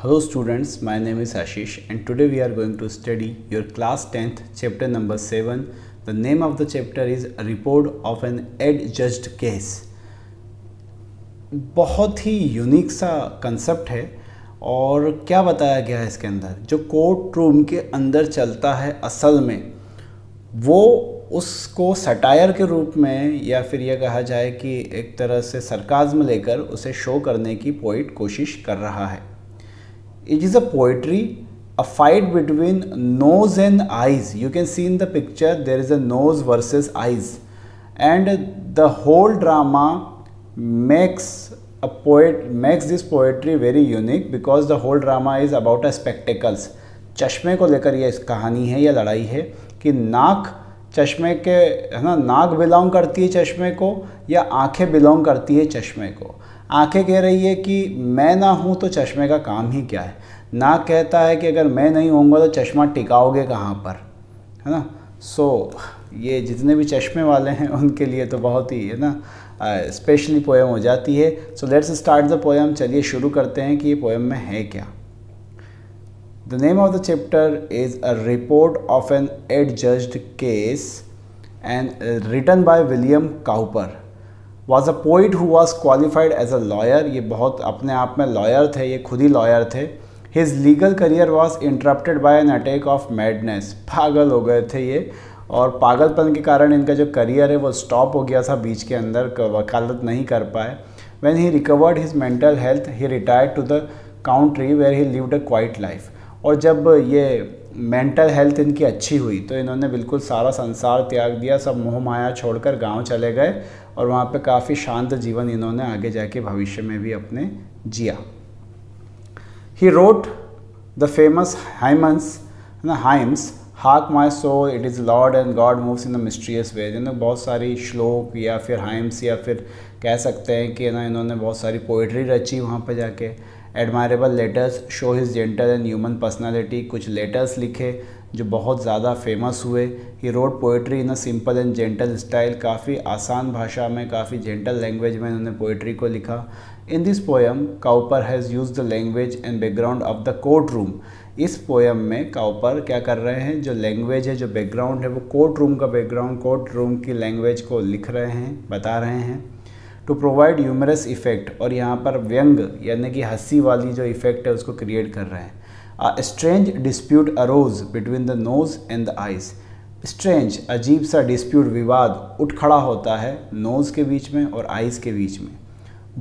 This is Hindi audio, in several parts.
Hello students, my name is Ashish and today we are going to study your class 10th chapter number 7. The name of the chapter is A Report of an Adjudged Case. बहुत ही यूनिक सा कंसेप्ट है और क्या बताया गया है इसके अंदर, जो कोर्ट रूम के अंदर चलता है असल में वो उसको सटायर के रूप में या फिर यह कहा जाए कि एक तरह से सरकाज़्म लेकर उसे शो करने की पोइट कोशिश कर रहा है. It is a poetry, a fight between nose and eyes. You can see in the picture there is a nose versus eyes, and the whole drama makes this poetry very unique because the whole drama is about a spectacles. चश्मे को लेकर ये कहानी है, यह लड़ाई है कि नाक चश्मे के है ना, नाक बिलोंग करती है चश्मे को या आंखें बिलोंग करती है चश्मे को. आंखें कह रही है कि मैं ना हूँ तो चश्मे का काम ही क्या है. नाक कहता है कि अगर मैं नहीं होऊंगा तो चश्मा टिकाओगे कहाँ पर, है ना. ये जितने भी चश्मे वाले हैं उनके लिए तो बहुत ही है ना स्पेशली पोएम हो जाती है. So let's start the poem. चलिए शुरू करते हैं कि ये पोएम में है क्या. The name of the chapter is a report of an adjudged case and written by William Cowper. Was a poet who was qualified as a lawyer. ये बहुत अपने आप में लॉयर थे, ये खुद ही लॉयर थे. His legal career was interrupted by an attack of madness. पागल हो गए थे ये और पागलपन के कारण इनका जो करियर है वो स्टॉप हो गया था बीच के अंदर, वकालत नहीं कर पाए. When he recovered his mental health he retired to the country where he lived a quite life. और जब ये मेंटल हेल्थ इनकी अच्छी हुई तो इन्होंने बिल्कुल सारा संसार त्याग दिया, सब मोह माया छोड़कर गांव चले गए और वहाँ पे काफ़ी शांत जीवन इन्होंने आगे जाके भविष्य में भी अपने जिया. He wrote the famous hymns hark my soul it is Lord and God moves in a mysterious way. जिन्होंने बहुत सारी श्लोक या फिर हाइम्स या फिर कह सकते हैं कि ना इन्होंने बहुत सारी पोइट्री रची वहाँ पे जाके. Admirable letters show his gentle and humane personality. कुछ लेटर्स लिखे जो बहुत ज़्यादा फेमस हुए. He wrote poetry in a simple and gentle style. काफ़ी आसान भाषा में, काफ़ी जेंटल लैंग्वेज में इन्होंने पोइट्री को लिखा. In this poem Cowper has use the language and background of the court room. इस पोएम में काउपर क्या कर रहे हैं, जो लैंग्वेज है, जो बैकग्राउंड है, वो कोर्ट रूम का बैकग्राउंड, कोर्ट रूम की लैंग्वेज को लिख रहे हैं, बता रहे हैं. To provide humorous effect. और यहाँ पर व्यंग यानी कि हंसी वाली जो इफेक्ट है उसको क्रिएट कर रहे हैं. A strange dispute arose between the nose and the eyes. Strange, अजीब सा dispute, विवाद उठ खड़ा होता है नोज़ के बीच में और आइज़ के बीच में.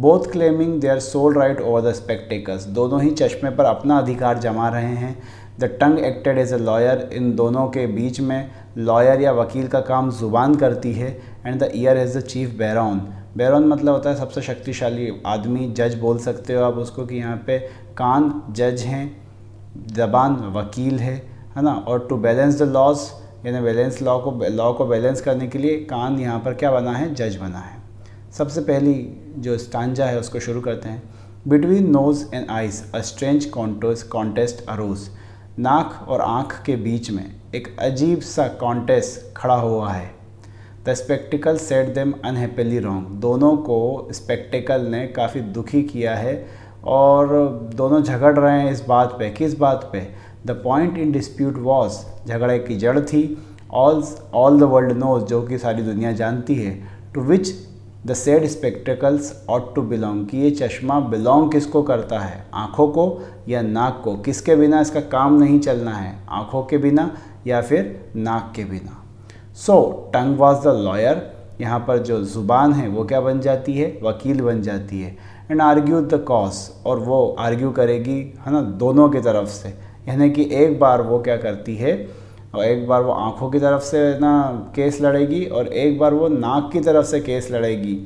Both claiming their sole right over the spectacles. दोनों ही चश्मे पर अपना अधिकार जमा रहे हैं. The tongue acted as a lawyer. इन दोनों के बीच में लॉयर या वकील का काम ज़ुबान करती है. And the ear is the chief baron. Baron मतलब होता है सबसे शक्तिशाली आदमी, जज बोल सकते हो आप उसको, कि यहाँ पे कान जज हैं, ज़बान वकील है ना. और टू बैलेंस द लॉज यानी बैलेंस लॉ को बैलेंस करने के लिए कान यहाँ पर क्या बना है, जज बना है. सबसे पहली जो स्टांजा है उसको शुरू करते हैं. Between nose and eyes a strange contest arose. नाक और आँख के बीच में एक अजीब सा कॉन्टेस्ट खड़ा हुआ है. The spectacle set them unhappily wrong. दोनों को स्पेक्टिकल ने काफ़ी दुखी किया है और दोनों झगड़ रहे हैं इस बात पे. किस बात पे? The point in dispute was, झगड़े की जड़ थी, ऑल द वर्ल्ड नोज, जो कि सारी दुनिया जानती है, to which the said spectacles ought to belong, कि ये चश्मा बिलोंग किसको करता है, आँखों को या नाक को. किसके बिना इसका काम नहीं चलना है, आँखों के बिना या फिर नाक के बिना. सो टंग वॉज द लॉयर. यहाँ पर जो ज़ुबान है वो क्या बन जाती है, वकील बन जाती है. एंड आर्ग्यू द कॉज, और वो आर्ग्यू करेगी है ना दोनों की तरफ से. यानी कि एक बार वो क्या करती है, और एक बार वो आँखों की तरफ से ना केस लड़ेगी और एक बार वो नाक की तरफ से केस लड़ेगी.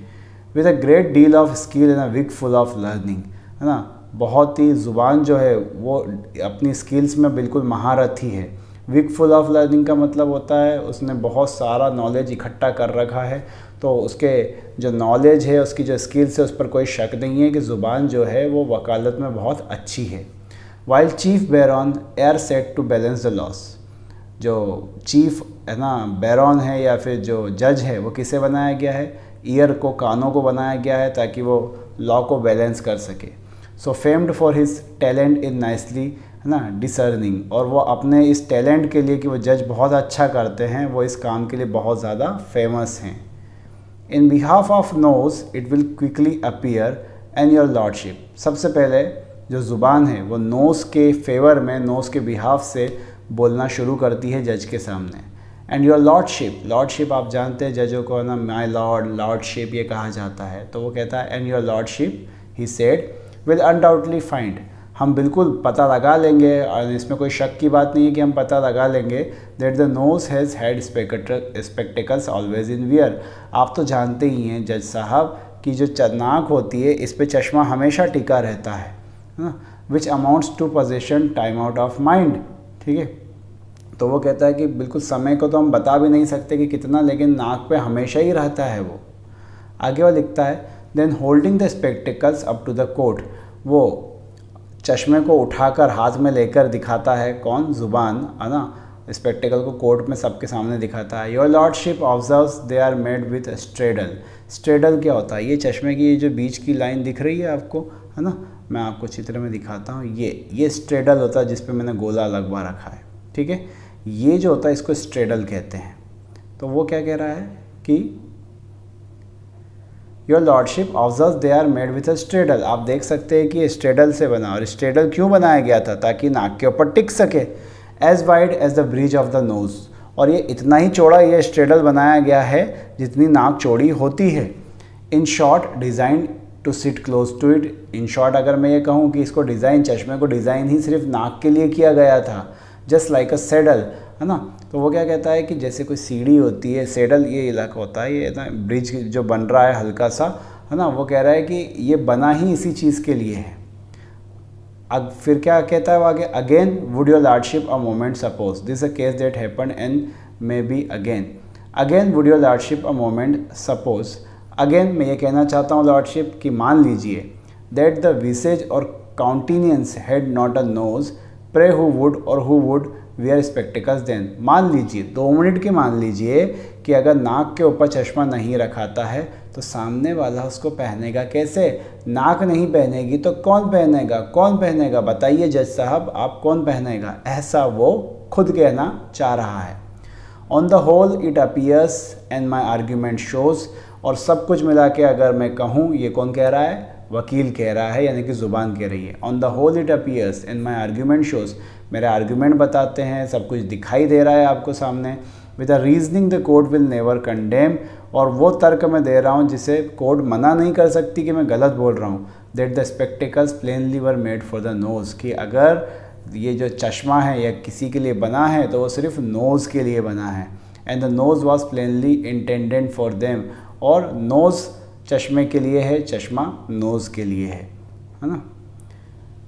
With a great deal of skill and a wig full of learning, है ना. बहुत ही ज़ुबान जो है वो अपनी स्किल्स में बिल्कुल महारथी है. विग फुल ऑफ लर्निंग का मतलब होता है उसने बहुत सारा नॉलेज इकट्ठा कर रखा है, तो उसके जो नॉलेज है, उसकी जो स्किल्स है, उस पर कोई शक नहीं है कि ज़ुबान जो है वो वकालत में बहुत अच्छी है. While chief baron ear sat to balance the laws. जो चीफ है ना बैरॉन है या फिर जो जज है वो किसे बनाया गया है, ईयर को, कानों को बनाया गया है ताकि वो लॉ को बैलेंस कर सके. So famed for his talent in nicely, है ना, डिसर्निंग, और वो अपने इस टैलेंट के लिए कि वो जज बहुत अच्छा करते हैं, वो इस काम के लिए बहुत ज़्यादा फेमस हैं। In behalf of nose it will quickly appear and your lordship, सबसे पहले जो ज़ुबान है वो नोज़ के फेवर में, नोज़ के बिहाफ से बोलना शुरू करती है जज के सामने। एंड योर लॉर्डशिप, लॉर्डशिप आप जानते हैं जजों को, है ना, माय लॉर्ड, लॉर्डशिप ये कहा जाता है, तो वो कहता है and your lordship he said will undoubtedly find, हम बिल्कुल पता लगा लेंगे, और इसमें कोई शक की बात नहीं है कि हम पता लगा लेंगे, that the nose has had spectacles always in wear, आप तो जानते ही हैं जज साहब कि जो नाक होती है इस पे चश्मा हमेशा टिका रहता है ना, which amounts to possession time out of mind, ठीक है। तो वो कहता है कि बिल्कुल समय को तो हम बता भी नहीं सकते कि कितना, लेकिन नाक पे हमेशा ही रहता है वो। आगे वो लिखता है then holding the spectacles up to the court, वो चश्मे को उठाकर हाथ में लेकर दिखाता है, कौन, ज़ुबान, है ना, स्पेक्टिकल को कोर्ट में सबके सामने दिखाता है। Your lordship observes they are made with straddle, straddle क्या होता है, ये चश्मे की ये जो बीच की लाइन दिख रही है आपको, है ना, मैं आपको चित्र में दिखाता हूँ, ये स्ट्रेडल होता है जिस पे मैंने गोला लगवा रखा है, ठीक है, ये जो होता है इसको स्ट्रेडल कहते हैं। तो वो क्या कह रहा है कि your lordship observes they are made with a straddle, आप देख सकते हैं कि स्ट्रेडल से बना, और स्ट्रेडल क्यों बनाया गया था, ताकि नाक के ऊपर टिक सके, as wide as the bridge of the nose, और ये इतना ही चौड़ा ये स्ट्रेडल बनाया गया है जितनी नाक चौड़ी होती है। In short designed to sit close to it, in short अगर मैं ये कहूँ कि इसको डिज़ाइन, चश्मे को डिज़ाइन ही सिर्फ नाक के लिए किया गया था, जस्ट लाइक अ सेडल, है ना। तो वो क्या कहता है कि जैसे कोई सीढ़ी होती है, सेडल ये इलाका होता है, ये ना ब्रिज जो बन रहा है हल्का सा, है ना, वो कह रहा है कि ये बना ही इसी चीज़ के लिए है। अब फिर क्या कहता है वो आगे, again would your lordship a moment suppose this a case that happen and may be again, again would your lordship a moment suppose, again मैं ये कहना चाहता हूँ लॉर्डशिप कि मान लीजिए that the visage or countenance had not a nose, pray who would or who would wear spectacles then, मान लीजिए 2 मिनट के मान लीजिए कि अगर नाक के ऊपर चश्मा नहीं रखाता है तो सामने वाला उसको पहनेगा कैसे, नाक नहीं पहनेगी तो कौन पहनेगा, कौन पहनेगा बताइए जज साहब, आप कौन पहनेगा, ऐसा वो खुद कहना चाह रहा है। On the whole it appears and my argument shows, और सब कुछ मिला के अगर मैं कहूँ, ये कौन कह रहा है, वकील कह रहा है, यानी कि ज़ुबान कह रही है। On the whole it appears and my argument shows, मेरे आर्ग्यूमेंट बताते हैं, सब कुछ दिखाई दे रहा है आपको सामने। With a reasoning the court will never condemn, और वो तर्क मैं दे रहा हूँ जिसे कोर्ट मना नहीं कर सकती कि मैं गलत बोल रहा हूँ। That the spectacles plainly were made for the nose, कि अगर ये जो चश्मा है या किसी के लिए बना है तो वो सिर्फ नोज़ के लिए बना है। And the nose was plainly intended for them, और नोज़ चश्मे के लिए है, चश्मा नोज़ के लिए है ना।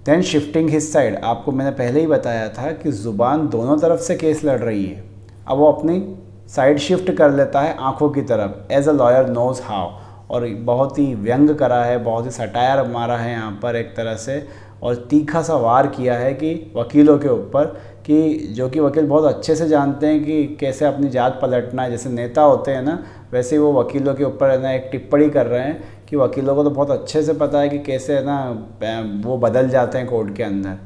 देन शिफ्टिंग हिज साइड, आपको मैंने पहले ही बताया था कि ज़ुबान दोनों तरफ से केस लड़ रही है, अब वो अपनी साइड शिफ्ट कर लेता है आंखों की तरफ, as a lawyer knows how, और बहुत ही व्यंग करा है, बहुत ही सटायर मारा है यहाँ पर एक तरह से, और तीखा सा वार किया है कि वकीलों के ऊपर, कि जो कि वकील बहुत अच्छे से जानते हैं कि कैसे अपनी जात पलटना है, जैसे नेता होते हैं ना वैसे ही वो वकीलों के ऊपर है ना एक टिप्पणी कर रहे हैं कि वकीलों को तो बहुत अच्छे से पता है कि कैसे है ना वो बदल जाते हैं कोर्ट के अंदर।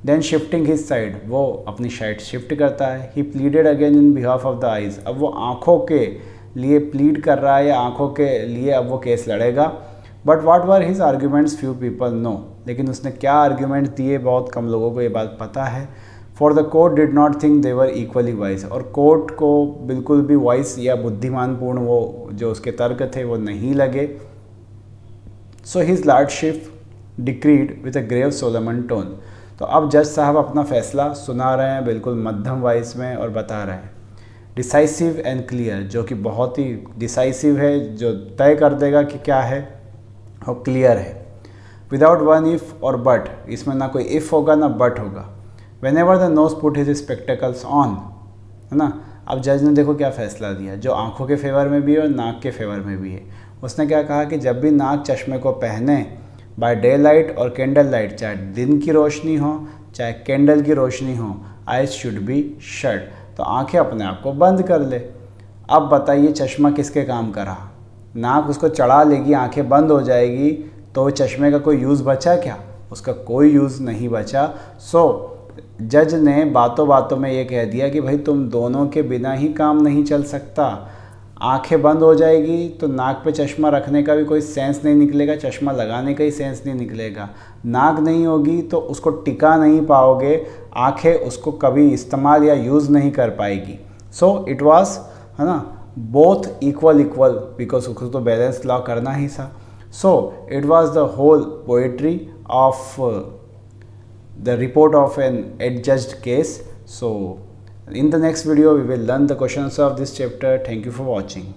देन शिफ्टिंग हिज साइड, वो अपनी साइड शिफ्ट करता है। He pleaded again in behalf of the eyes, अब वो आँखों के लिए प्लीड कर रहा है या आँखों के लिए अब वो केस लड़ेगा। But what were his arguments few people know, लेकिन उसने क्या आर्ग्यूमेंट दिए बहुत कम लोगों को ये बात पता है। For the court did not think they were equally wise, और कोर्ट को बिल्कुल भी वाइज या बुद्धिमानपूर्ण वो जो उसके तर्क थे वो नहीं लगे। So his lordship decreed with a grave solemn tone, तो अब जज साहब अपना फैसला सुना रहे हैं बिल्कुल मध्यम वॉइस में और बता रहे हैं डिसाइसिव एंड क्लियर, जो कि बहुत ही डिसाइसिव है, जो तय कर देगा कि क्या है, और क्लियर है। विदाउट वन इफ़ और बट, इसमें ना कोई इफ़ होगा ना बट होगा। When ever the nose put his spectacles on, है ना। अब जज ने देखो क्या फ़ैसला दिया, जो आंखों के फेवर में भी है और नाक के फेवर में भी है। उसने क्या कहा कि जब भी नाक चश्मे को पहने, बाय डे लाइट और कैंडल लाइट, चाहे दिन की रोशनी हो चाहे कैंडल की रोशनी हो, आइज शुड बी शट, तो आंखें अपने आप को बंद कर ले। अब बताइए चश्मा किसके काम का रहा, नाक उसको चढ़ा लेगी, आंखें बंद हो जाएगी, तो चश्मे का कोई यूज़ बचा क्या, उसका कोई यूज़ नहीं बचा। सो जज ने बातों बातों में ये कह दिया कि भाई तुम दोनों के बिना ही काम नहीं चल सकता। आंखें बंद हो जाएगी तो नाक पे चश्मा रखने का भी कोई सेंस नहीं निकलेगा, चश्मा लगाने का ही सेंस नहीं निकलेगा। नाक नहीं होगी तो उसको टिका नहीं पाओगे, आंखें उसको कभी इस्तेमाल या यूज़ नहीं कर पाएगी। सो इट वाज, है ना, बोथ इक्वल बिकॉज उसको तो बैलेंस लॉ करना ही था। So it was the whole poetry of the report of an adjudged case. So in the next video we will learn the questions of this chapter. Thank you for watching.